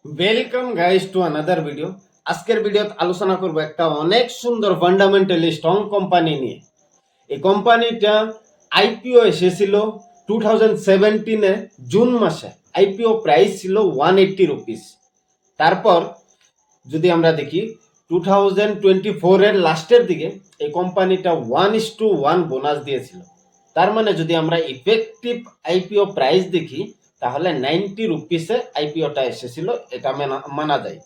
Welcome guys to another video. আজকের ভিডিওত আলোচনা করব একটা অনেক সুন্দর ফান্ডামেন্টালি স্ট্রং কোম্পানি নিয়ে। এই কোম্পানিটা আইপিও এসেছিল 2017 জুন মাসে। আইপিও প্রাইস ছিল 180 রুপিস। তারপর যদি আমরা দেখি 2024 এর লাস্টের দিকে এই কোম্পানিটা 1:1 বোনাস দিয়েছিল। তার মানে যদি আমরা ইফেক্টিভ আইপিও প্রাইস দেখি তাহলে 90 রুপিসে আইপিওটা এসেছিল, এটা মানা যায়।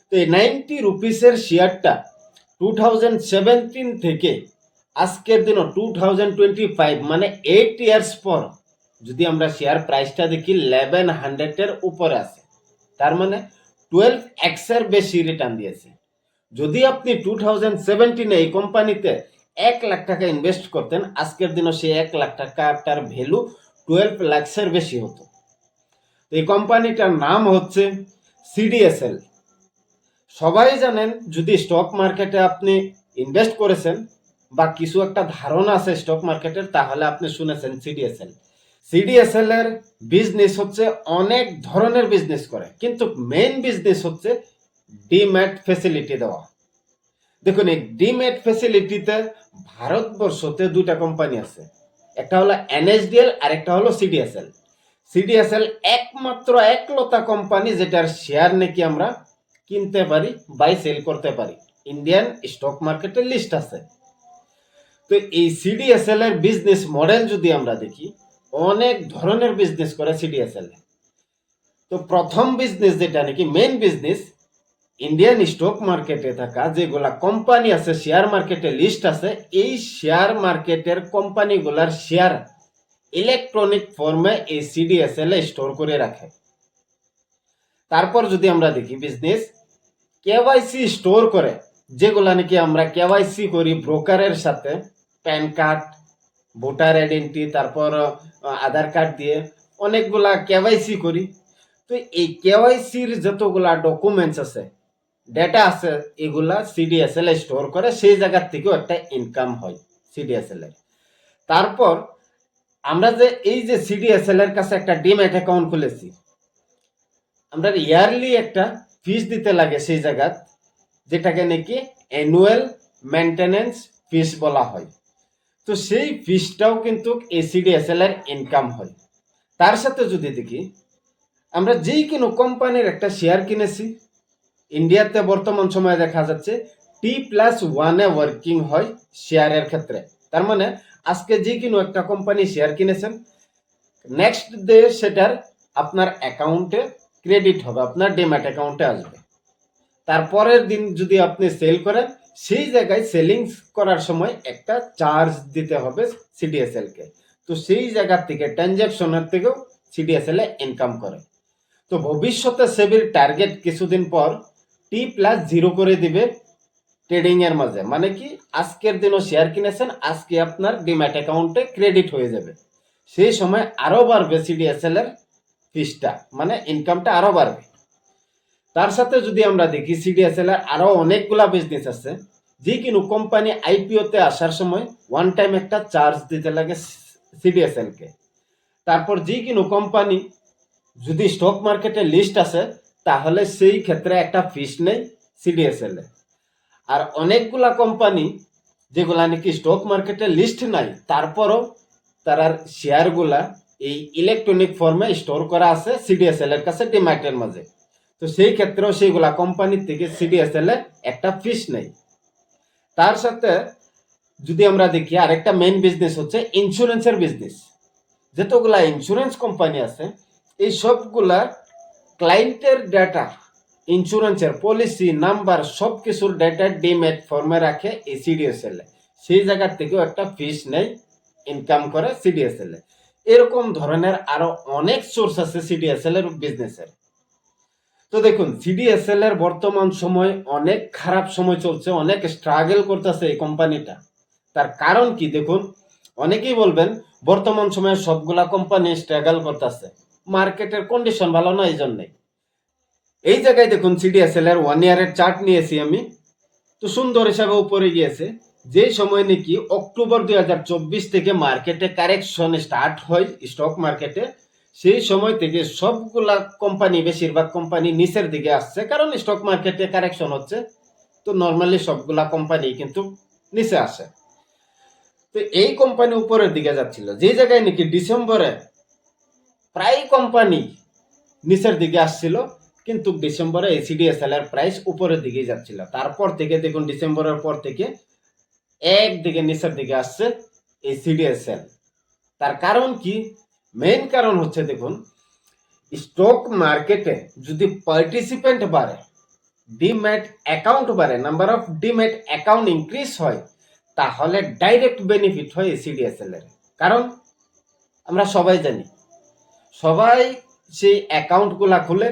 তো এই 90 রুপিসের শেয়ারটা 2017 থেকে আজকের দিনও 2025 মানে 8 ইয়ার্স পর যদি আমরা শেয়ার প্রাইসটা দেখি 1100 এর উপরে আছে। তার মানে 12x এর বেশি রিটার্ন দিয়েছে। যদি আপনি 2017 এই কোম্পানিতে 1 লাখ টাকা ইনভেস্ট করতেন, আজকের দিনও সেই 1 লাখ টাকাটার ভ্যালু 12 লাখের বেশি হতো। এই কোম্পানিটার নাম হচ্ছে সিডিএসএল। সবাই জানেন, যদি স্টক মার্কেটে আপনি ইনভেস্ট করেছেন বা কিছু একটা ধারণা আছে স্টক মার্কেটের, তাহলে আপনি শুনেছেন সিডিএসএল। সিডিএসএল এর বিজনেস হচ্ছে অনেক ধরনের বিজনেস করে, কিন্তু মেইন বিজনেস হচ্ছে ডিম্যাট ফ্যাসিলিটি দেওয়া। দেখুন, এই ডিম্যাট ফ্যাসিলিটিতে ভারতবর্ষতে দুইটা কোম্পানি আছে, একটা হলো এনএসডিএল আর একটা হলো সিডিএসএল। সিডিএসএল একমাত্র একলতা কোম্পানি যেটার শেয়ার নাকি আমরা কিনতে পারি, বাই সেল করতে পারি, ইন্ডিয়ান স্টক মার্কেটে লিস্ট আছে। তো এই সিডিএসএল এর বিজনেস মডেল যদি আমরা দেখি, অনেক ধরনের বিজনেস করে সিডিএসএল। তো প্রথম বিজনেস যেটা নাকি মেইন বিজনেস, ইন্ডিয়ান স্টক মার্কেটে থাকা যেগুলা কোম্পানি আছে, শেয়ার মার্কেটে লিস্ট আছে, এই শেয়ার মার্কেটের কোম্পানিগুলার শেয়ার ইলেকট্রনিক ফর্মে এই সিডিএসএল এ স্টোর করে রাখে। তারপর যদি আমরা দেখি বিজনেস কেওয়াইসি স্টোর করে, যেগুলা নাকি আমরা কেওয়াইসি করি ব্রোকারের সাথে, প্যান কার্ড, ভোটার আইডেন্টি, তারপর আধার কার্ড দিয়ে অনেকগুলা কেওয়াইসি করি। তো এই কেওয়াইসির যতগুলা ডকুমেন্টস আছে, ডেটা আছে, এগুলা সিডিএসএল এ স্টোর করে, সেই জায়গার থেকেও একটা ইনকাম হয় সিডিএসএল এর। তারপর আমরা যে এই যে সিডিএসএল এর কাছে একটা ডিম্যাট অ্যাকাউন্ট খুলেছি, আমরা ইয়ারলি একটা ফিস দিতে লাগে সেই জায়গা, যেটাকে নাকি অ্যানুয়াল মেনটেনেন্স ফিস বলা হয়। তো সেই ফিসটাও কিন্তু এই সিডিএসএল এর ইনকাম হয়। তার সাথে যদি দেখি, আমরা যেই কোনো কোম্পানির একটা শেয়ার কিনেছি, ইন্ডিয়াতে বর্তমান সময়ে দেখা যাচ্ছে T+1 ওয়ার্কিং হয় শেয়ারের ক্ষেত্রে। তার মানে আজকে যে কোনো একটা কোম্পানি শেয়ার কিনেছেন, নেক্সট ডে সেটার আপনার অ্যাকাউন্টে ক্রেডিট হবে, আপনার ডিম্যাট অ্যাকাউন্টে আসবে। তারপরের দিন যদি আপনি সেল করেন, সেই জায়গায় সেলিং করার সময় একটা চার্জ দিতে হবে সিডিএসএল কে। তো সেই জায়গা থেকে ট্রানজ্যাকশনের থেকেও সিডিএসএল এ ইনকাম করে। তো ভবিষ্যতে সেবির টার্গেট কিছুদিন পর T+0 করে দিবে ট্রেডিং এর মাঝে। মানে কি, আজকের দিনও শেয়ার কিনেছেন, আজকে আপনার ডিম্যাট অ্যাকাউন্টে ক্রেডিট হয়ে যাবে। সেই সময় আরো বাড়বে সিডিএসএল এর ফিসটা, মানে ইনকামটা আরো বাড়বে। তার সাথে যদি আমরা দেখি, সিডিএসএল এর আরো অনেকগুলা বিজনেস আছে। যে কোনো কোম্পানি আইপিও তে আসার সময় ওয়ান টাইম একটা চার্জ দিতে লাগে সিডিএসএল কে। তারপর যে কোনো কোম্পানি যদি স্টক মার্কেটে লিস্ট আছে, তাহলে সেই ক্ষেত্রে একটা ফিস নেই সিডিএসএল এ। আর অনেকগুলা কোম্পানি যেগুলা নাকি স্টক মার্কেটে লিস্ট নাই, তারপরও তার শেয়ারগুলা এই ইলেকট্রনিক ফর্মে স্টোর করা আছে সিডিএসএল এর কাছে ডিম্যাটের মাঝে। তো সেই ক্ষেত্রেও সেইগুলা কোম্পানির থেকে সিডিএসএল এ একটা ফিস নেই। তার সাথে যদি আমরা দেখি, আরেকটা মেইন বিজনেস হচ্ছে ইন্স্যুরেন্সের বিজনেস। যতগুলা ইন্স্যুরেন্স কোম্পানি আছে, এই সবগুলা ক্লায়েন্টের ডেটা, ইন্স্যুরেন্সের পলিসি নাম্বার, সব কিছুর ডেটা ডিম্যাট ফর্মে রাখে এই সিডিএসএল এ। সেই জায়গা থেকেও একটা ফিস নেই, ইনকাম করে সিডিএসএল এ। এরকম ধরনের আরো অনেক সোর্স আছে সিডিএসএল এর বিজনেসের। তো দেখুন, সিডিএসএল এর বর্তমান সময় অনেক খারাপ সময় চলছে, অনেক স্ট্রাগল করতেছে এই কোম্পানিটা। তার কারণ কি দেখুন, অনেকেই বলবেন বর্তমান সময়ে সবগুলা কোম্পানি স্ট্রাগল করতেছে, মার্কেটের কন্ডিশন ভালো না, এই জন্যই। এই জায়গায় দেখুন, সিডিএসএল এর 1 ইয়ারের চার্ট নিয়েছি আমি। তো সুন্দর হিসাবে উপরে গিয়েছে। যে সময় নাকি অক্টোবর 2024 থেকে মার্কেটে কারেকশন স্টার্ট হয় স্টক মার্কেটে, সেই সময় থেকে সবগুলা কোম্পানি, বেশিরভাগ কোম্পানি নিচের দিকে আসছে, কারণ স্টক মার্কেটে কারেকশন হচ্ছে। তো নর্মালি সবগুলা কোম্পানি কিন্তু নিচে আসে। তো এই কোম্পানি উপরের দিকে যাচ্ছিল, যে জায়গায় নাকি ডিসেম্বরে প্রায় কোম্পানি নিচের দিকে আসছিল, কিন্তু ডিসেম্বরে এসিডিএসএল এর প্রাইস উপরের দিকে যাচ্ছিল। তারপর থেকে দেখুন ডিসেম্বরের পর থেকে একদিকে নিচের দিকে আসছে এসিডিএসএল। তার কারণ কি? মেইন কারণ হচ্ছে, দেখুন স্টক মার্কেটে যদি পার্টিসিপেন্ট বাড়ে, ডিম্যাট অ্যাকাউন্ট বাড়ে, number of demat account increase হয়, তাহলে ডাইরেক্ট বেনিফিট হয় এসিডিএসএল এর। কারণ আমরা সবাই জানি, সবাই সেই অ্যাকাউন্টগুলা খুলে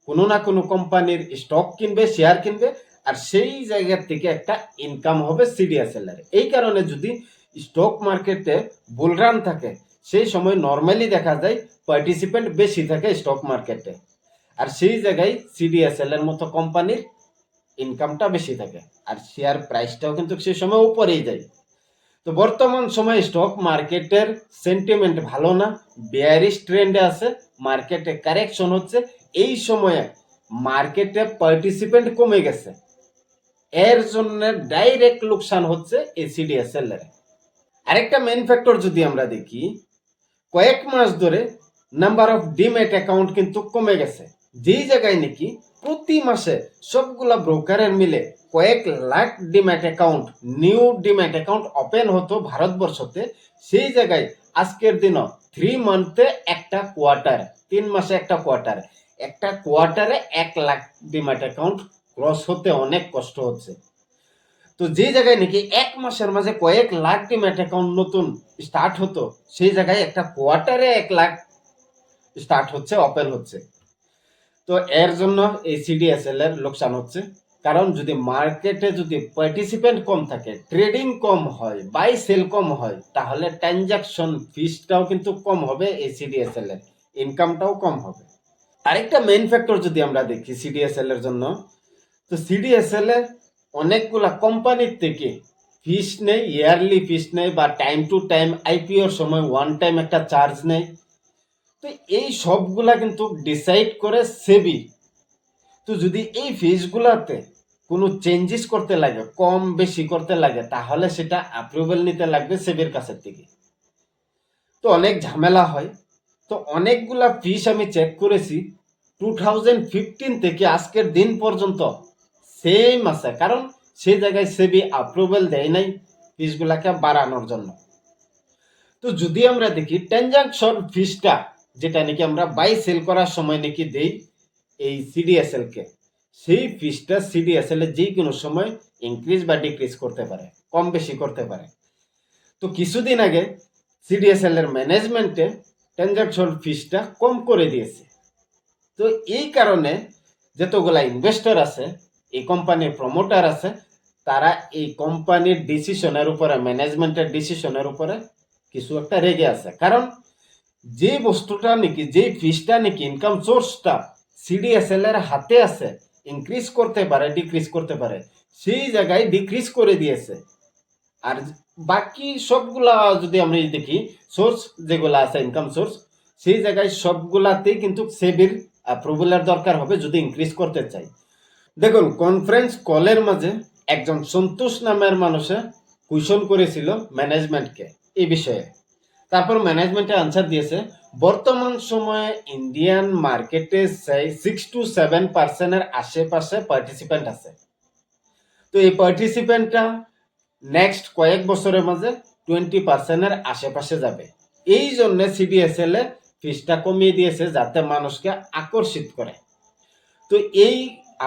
কোনো না কোনো কোম্পানির স্টক কিনবে, শেয়ার কিনবে, আর সেই জায়গা থেকে একটা ইনকাম হবে সিডিএসএল এর। এই কারণে যদি স্টক মার্কেটে বুলরান থাকে, সেই সময় নর্মালি দেখা যায় পার্টিসিপেন্ট বেশি থাকে স্টক মার্কেটে, আর সেই জায়গায় সিডিএসএল এর মতো কোম্পানির ইনকামটা বেশি থাকে, আর শেয়ার প্রাইসটাও কিন্তু সেই সময় উপরেই যায়। তো বর্তমান সময়ে স্টক মার্কেটের সেন্টিমেন্ট ভালো না, বেয়ারিশ ট্রেন্ডে আছে, মার্কেটে কারেকশন হচ্ছে। এই সময়ে মার্কেটে পার্টিসিপেন্ট কমে গেছে, এর জন্য ডাইরেক্ট লোকসান হচ্ছে এসিডিএসএল এর। আরেকটা মেইন ফ্যাক্টর যদি আমরা দেখি, কয়েক মাস ধরে নাম্বার অফ ডিম্যাট অ্যাকাউন্ট কিন্তু কমে গেছে। যেই জায়গায় নাকি প্রতি মাসে সবগুলা ব্রোকারের মিলে কয়েক lakh demat account, new demat account open হতো ভারতবর্ষতে, সেই জায়গায় আজকের দিনও 3 মান্থে একটা কোয়ার্টার, 3 মাসে একটা কোয়ার্টার, একটা কোয়ার্টারে 1 লাখ ডিম্যাট অ্যাকাউন্ট ক্রস হতে অনেক কষ্ট হচ্ছে। তো যে জায়গায় নাকি এক মাসের মাঝে কয়েক লাখ ডিম্যাট অ্যাকাউন্ট নতুন স্টার্ট হতো, সেই জায়গায় একটা কোয়ার্টারে 1 লাখ স্টার্ট হচ্ছে, ওপেন হচ্ছে। তো এর জন্য এই সিডিএসএল এর লোকসান হচ্ছে। কারণ যদি মার্কেটে যদি পার্টিসিপেন্ট কম থাকে, ট্রেডিং কম হয়, বাই সেল কম হয়, তাহলে ট্রানজাকশন ফিসটাও কিন্তু কম হবে, এই সিডিএসএল এর ইনকামটাও কম হবে। আরেকটা মেইন ফ্যাক্টর যদি আমরা দেখি সিডিএসএল এর জন্য, তো সিডিএসএল এর অনেকগুলা কোম্পানির থেকে ফিস নেই, ইয়ারলি ফিস নেই, বা টাইম টু টাইম আইপিওর সময় ওয়ান টাইম একটা চার্জ নেই। তো এই সবগুলা কিন্তু ডিসাইড করে সেবি। তো যদি এই ফিসগুলাতে কোনো চেঞ্জেস করতে লাগে, কম বেশি করতে লাগে, তাহলে সেটা অ্যাপ্রুভাল নিতে লাগবে সেবির কাছের থেকে। তো অনেক ঝামেলা হয়। তো অনেকগুলা ফিস আমি চেক করেছি, 2015 থেকে আজকের দিন পর্যন্ত সেম আছে, কারণ সেই জায়গায় সেবি অ্যাপ্রুভাল দেয় নাই ফিসগুলাকে বাড়ানোর জন্য। তো যদি আমরা দেখি ট্রানজাকশন ফিসটা, যেটা নাকি আমরা বাই সেল করার সময় নাকি দেই এই সিডিএসএল কে, সেই ফিসটা সিডিএসএল এর যে কোনো সময় ইনক্রিজ বা ডিক্রিজ করতে পারে, কম বেশি করতে পারে। তো কিছুদিন আগে সিডিএসএল এর ম্যানেজমেন্টে ট্রানজাকশন ফিসটা কম করে দিয়েছে। তো এই কারণে যতগুলা ইনভেস্টর আছে, এই কোম্পানির প্রমোটার আছে, তারা এই কোম্পানির ডিসিশনের উপরে, ম্যানেজমেন্টের ডিসিশনের উপরে কিছু একটা রেগে আছে। কারণ যে বস্তুটা নাকি, যে ফিসটা নাকি ইনকাম সোর্সটা সিডিএসএল এর হাতে আছে, ইনক্রিজ করতে পারে, ডিক্রিজ করতে পারে, সেই জায়গায় ডিক্রিজ করে দিয়েছে। আর বাকি সবগুলা যদি আমরা দেখি সোর্স যেগুলা আছে ইনকাম সোর্স, সেই জায়গায় সবগুলাতেই কিন্তু সেবির অ্যাপ্রুভালের দরকার হবে যদি ইনক্রিজ করতে চাই। দেখুন কনফারেন্স কলের মাঝে একজন সন্তোষ নামের মানুষে কোয়েশন করেছিল ম্যানেজমেন্টকে এই বিষয়ে। তারপর ম্যানেজমেন্টে আনসার দিয়েছে, বর্তমান সময়ে ইন্ডিয়ান মার্কেটে 6 to 7% আশেপাশে পার্টিসিপেন্ট আছে। তো এই পার্টিসিপেন্টটা নেক্সট কয়েক বছরের মাঝে 20% আশেপাশে যাবে। এই জন্য সিডিএসএল এ ফিসটা কমিয়ে দিয়েছে, যাতে মানুষকে আকর্ষিত করে। তো এই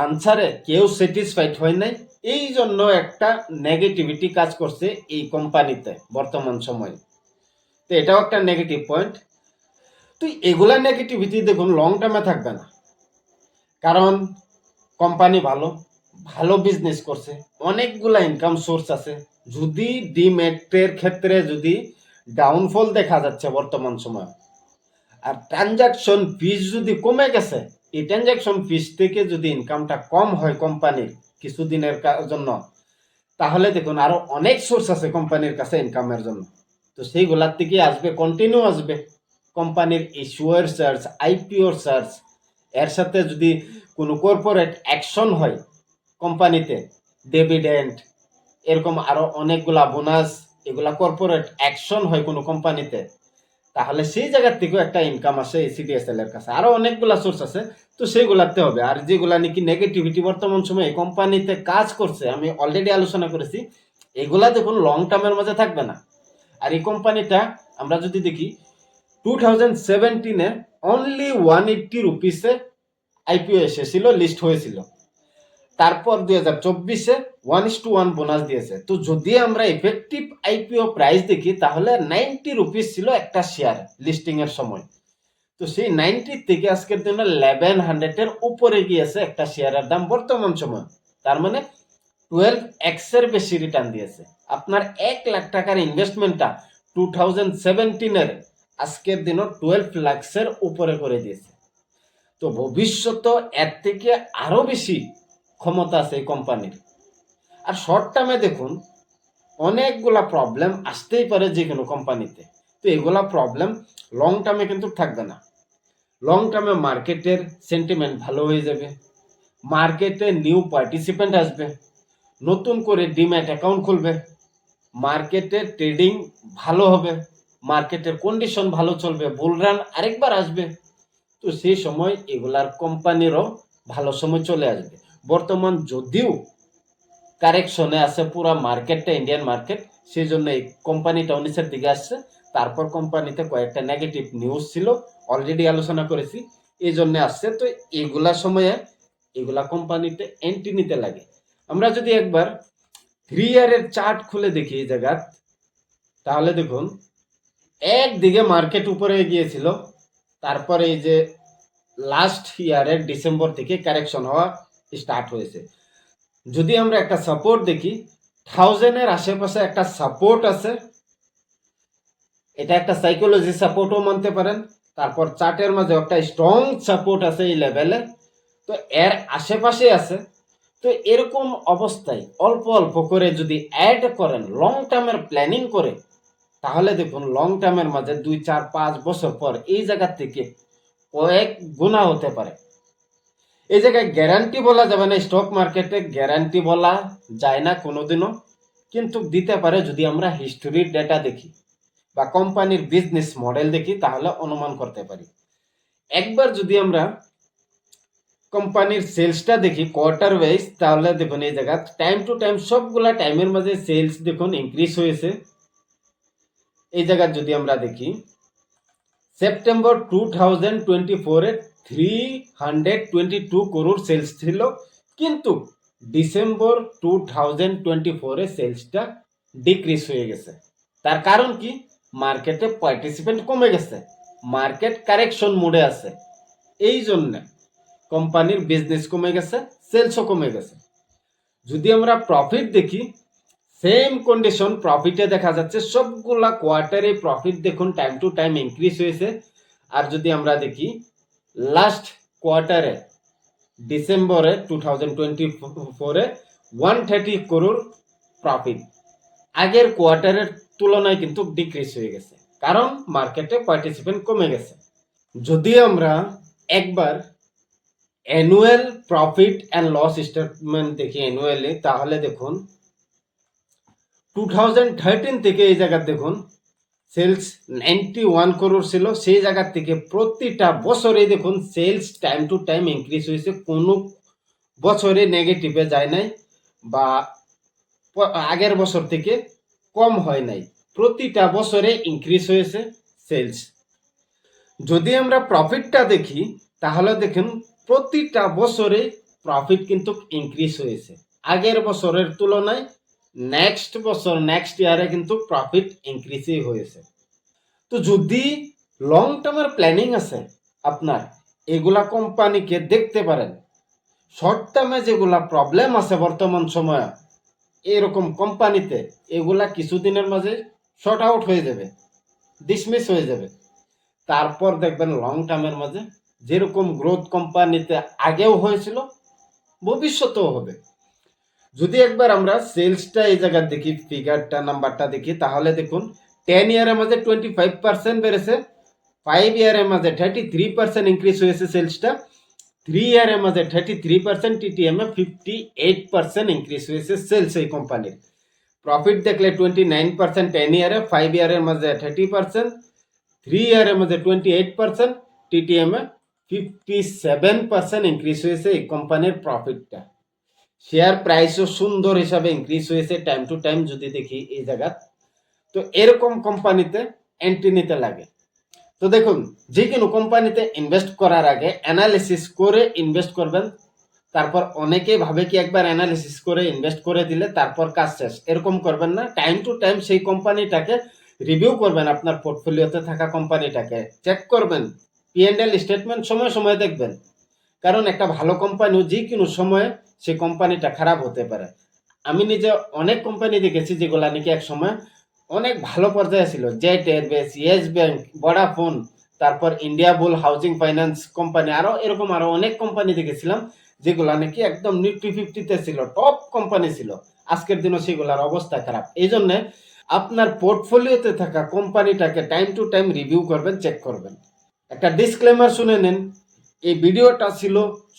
আনসারে কেউ স্যাটিসফাইড হয় নাই, এই জন্য একটা নেগেটিভিটি কাজ করছে এই কোম্পানিতে বর্তমান সময়ে। তো এটাও একটা নেগেটিভ পয়েন্ট। তো এগুলা নেগেটিভিটি দেখুন লং টার্মে থাকবে না, কারণ কোম্পানি ভালো ভালো বিজনেস করছে, অনেকগুলা ইনকাম সোর্স আছে। যদি ডিমেটের ক্ষেত্রে যদি ডাউনফল দেখা যাচ্ছে বর্তমান সময়, আর ট্রানজাকশন ফিস যদি কমে গেছে, এই ট্রানজাকশন ফিস থেকে যদি ইনকামটা কম হয় কোম্পানির কিছুদিনের জন্য, তাহলে দেখুন আরো অনেক সোর্স আছে কোম্পানির কাছে ইনকামের জন্য। তো সেইগুলার থেকে আসবে, কন্টিনিউ আসবে। কোম্পানির ইস্যুয়ার চার্জ, আইপিওর চার্জ, এর সাথে যদি কোনো কর্পোরেট অ্যাকশন হয় কোম্পানিতে, ডিভিডেন্ড, এরকম আরো অনেকগুলা বোনাস, এগুলা কর্পোরেট অ্যাকশন হয় কোনো কোম্পানিতে, তাহলে সেই জায়গার থেকেও একটা ইনকাম আসে সিডিএসএল এর কাছে। আরো অনেকগুলা সোর্স আছে, তো সেইগুলাতে হবে। আর যেগুলা নাকি নেগেটিভিটি বর্তমান সময়ে এই কোম্পানিতে কাজ করছে, আমি অলরেডি আলোচনা করেছি, এগুলা দেখুন লং টার্মের মাঝে থাকবে না। আর এই কোম্পানিটা আমরা যদি দেখি 2017-এ অনলি 180 রুপিসে আইপিও এসেছিল, লিস্ট হয়েছিল। তারপর 2024-এ 1:1 বোনাস দিয়েছে। তো যদি আমরা ইফেক্টিভ আইপিও প্রাইস দেখি তাহলে 90 রুপিস ছিল একটা শেয়ার লিস্টিং এর সময়। তো সেই 90 থেকে আজকের দিনে 1100 এর উপরে গিয়েছে একটা শেয়ারের দাম বর্তমান সময়। তার মানে 12x এর বেশি রিটার্ন দিয়েছে। আপনার 1 লাখ টাকার ইনভেস্টমেন্টটা 2017-এর আজকের দিনও 12 লাখের উপরে করে দিয়েছে। তো ভবিষ্যৎ এর থেকে আরো বেশি ক্ষমতা আছে এই কোম্পানির। আর শর্ট টার্মে দেখুন অনেকগুলা প্রবলেম আসতেই পারে যে কোনো কোম্পানিতে, তো এগুলা প্রবলেম লং টার্মে কিন্তু থাকবে না। লং টার্মে মার্কেটের সেন্টিমেন্ট ভালো হয়ে যাবে, মার্কেটে নিউ পার্টিসিপেন্ট আসবে, নতুন করে ডিম্যাট অ্যাকাউন্ট খুলবে, মার্কেটে ট্রেডিং ভালো হবে, মার্কেটের কন্ডিশন ভালো চলবে, বুলরান আরেকবার আসবে। তো সেই সময় এগুলার কোম্পানিরও ভালো সময় চলে আসবে। বর্তমান যদিও কারেকশনে আছে পুরো মার্কেটটা, ইন্ডিয়ান মার্কেট, সেই জন্য এই কোম্পানিটা নিচের দিকে আসছে। তারপর কোম্পানিতে কয়েকটা নেগেটিভ নিউজ ছিল, অলরেডি আলোচনা করেছি, এই জন্য আসছে। তো এগুলা সময়ে এগুলা কোম্পানিতে এন্ট্রি নিতে লাগে। আমরা যদি একবার 3 ইয়ারের চার্ট খুলে দেখি এই জায়গা, তাহলে দেখুন একদিকে মার্কেট উপরে গিয়েছিল, তারপরে এই যে লাস্ট ইয়ারের ডিসেম্বর থেকে কারেকশন হওয়া স্টার্ট হয়েছে। যদি আমরা একটা সাপোর্ট দেখি 1000-এর আশেপাশে একটা সাপোর্ট আছে, এটা একটা সাইকোলজি সাপোর্টও মানতে পারেন। তারপর চার্টের মাঝে একটা স্ট্রং সাপোর্ট আছে এই লেভেলে, তো এর আশেপাশে আছে। তো এরকম অবস্থায় অল্প অল্প করে যদি অ্যাড করেন, লং টার্মের প্ল্যানিং করে, তাহলে দেখুন লং টার্মের মাঝে 2, 4, 5 বছর পর এই জায়গা থেকে কয়েক গুণা হতে পারে। এই জায়গায় গ্যারান্টি বলা যাবে না, স্টক মার্কেটে গ্যারান্টি বলা যায় না কোনোদিনও, কিন্তু দিতে পারে যদি আমরা হিস্টোরির ডেটা দেখি বা কোম্পানির বিজনেস মডেল দেখি, তাহলে অনুমান করতে পারি। একবার যদি আমরা কোম্পানির সেলসটা দেখি কোয়ার্টার ওয়াইজ, তাহলে দেখুন এই জায়গা টাইম টু টাইম সবগুলা টাইমের মাঝে সেলস দেখুন ইনক্রিজ হয়েছে। এই জায়গা যদি আমরা দেখি সেপ্টেম্বর 2024-এ 322 করোড় সেলস ছিল, কিন্তু ডিসেম্বর 2024-এ সেলসটা ডিক্রিজ হয়ে গেছে। তার কারণ কি? মার্কেটে পার্টিসিপেন্ট কমে গেছে, মার্কেট কারেকশন মোডে আছে, এই জন্য কোম্পানির বিজনেস কমে গেছে, সেলসও কমে গেছে। যদি আমরা প্রফিট দেখি সেম কন্ডিশন, প্রফিটে দেখা যাচ্ছে সবগুলা কোয়ার্টারে প্রফিট দেখুন টাইম টু টাইম ইনক্রিজ হয়েছে। আর যদি আমরা দেখি লাস্ট কোয়ার্টারে ডিসেম্বরে 2024-এ 130 করোড় প্রফিট, আগের কোয়ার্টারের তুলনায় কিন্তু ডিক্রিজ হয়ে গেছে, কারণ মার্কেটে পার্টিসিপেন্ট কমে গেছে। যদি আমরা একবার annual profit and loss statement দেখি অ্যানুয়ালি, তাহলে দেখুন 2013 থেকে এই জায়গা দেখুন সেলস 91 করোড় ছিল, সেই জায়গা থেকে প্রতিটা বছরে দেখুন sales time to time increase হয়েছে, কোনো বছরে নেগেটিভে যায় নাই বা আগের বছর থেকে কম হয় নাই, প্রতিটা বছরে ইনক্রিজ হয়েছে সেলস। যদি আমরা প্রফিটটা দেখি তাহলে দেখুন প্রতিটা বছরে প্রফিট কিন্তু ইনক্রিজ হয়েছে, আগের বছরের তুলনায় নেক্সট বছর নেক্সট ইয়ারে কিন্তু প্রফিট ইনক্রিজই হয়েছে। তো যদি লং টার্মের প্ল্যানিং আছে আপনার, এগুলা কোম্পানিকে দেখতে পারেন। শর্ট টার্মে যেগুলা প্রবলেম আছে বর্তমান সময়ে এরকম কোম্পানিতে, এগুলা কিছুদিনের মাঝে শর্ট আউট হয়ে যাবে, ডিসমিস হয়ে যাবে। তারপর দেখবেন লং টার্মের মাঝে যেরকম গ্রোথ কোম্পানিতে আগেও হয়েছিল ভবিষ্যতেও হবে। যদি একবার আমরা সেলসটা এই জায়গা দেখি, ফিগারটা নাম্বারটা দেখি, তাহলে দেখুন 10 ইয়ারের মাঝে 25% বেড়েছে, 5 ইয়ারের মাঝে 33% ইনক্রিজ হয়েছে সেলসটা, 3 ইয়ারের মাঝে 33%, টিটিএম এ 58% ইনক্রিজ হয়েছে সেলস এই কোম্পানির। প্রফিট দেখলে 29% 10 ইয়ারে, 5 ইয়ারের মাঝে 30%, 3 ইয়ারের মধ্যে 28%, টিটিএম এ 57% ইনক্রিজ হয়েছে এই কোম্পানির প্রফিটটা। শেয়ার প্রাইসও সুন্দর হিসাবে ইনক্রিজ হয়েছে টাইম টু টাইম যদি দেখি এই জায়গা। তো এরকম কোম্পানিতে এন্ট্রি নিতে লাগে। তো দেখুন, যে কোনো কোম্পানিতে ইনভেস্ট করার আগে অ্যানালিসিস করে ইনভেস্ট করবেন। তারপর অনেকেই ভাবে কি একবার অ্যানালিসিস করে ইনভেস্ট করে দিলে তারপর কাজ শেষ, এরকম করবেন না। টাইম টু টাইম সেই কোম্পানিটাকে রিভিউ করবেন, আপনার পোর্টফোলিওতে থাকা কোম্পানিটাকে চেক করবেন, P&L স্টেটমেন্ট সময় সময় দেখবেন। কারণ একটা ভালো কোম্পানি যে কোনো সময়ে সেই কোম্পানিটা খারাপ হতে পারে। আমি নিজে অনেক কোম্পানি দেখেছি যেগুলো নাকি এক সময় অনেক ভালো পর্যায়ে ছিল, jet airbase, yes bank, Vodafone, তারপর ইন্ডিয়া বুল হাউজিং ফাইন্যান্স কোম্পানি, আরো এরকম আরো অনেক কোম্পানি দেখেছিলাম যেগুলা নাকি একদম নিফটি 50-তে ছিল, টপ কোম্পানি ছিল। আজকের দিনও সেগুলোর অবস্থা খারাপ। এই জন্য আপনার পোর্টফোলিওতে থাকা কোম্পানিটাকে টাইম টু টাইম রিভিউ করবেন, চেক করবেন। একটা ডিসক্লেমার শুনে নেন, এই ভিডিওটা ছিল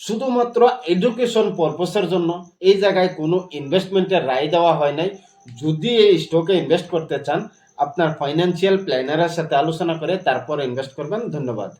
শুধুমাত্র এডুকেশন পারপোসের জন্য। এই জায়গায় কোনো ইনভেস্টমেন্টের রায় দেওয়া হয় নাই। যদি এই স্টকে ইনভেস্ট করতে চান, আপনার ফাইন্যান্সিয়াল প্ল্যানারের সাথে আলোচনা করে তারপর ইনভেস্ট করবেন। ধন্যবাদ।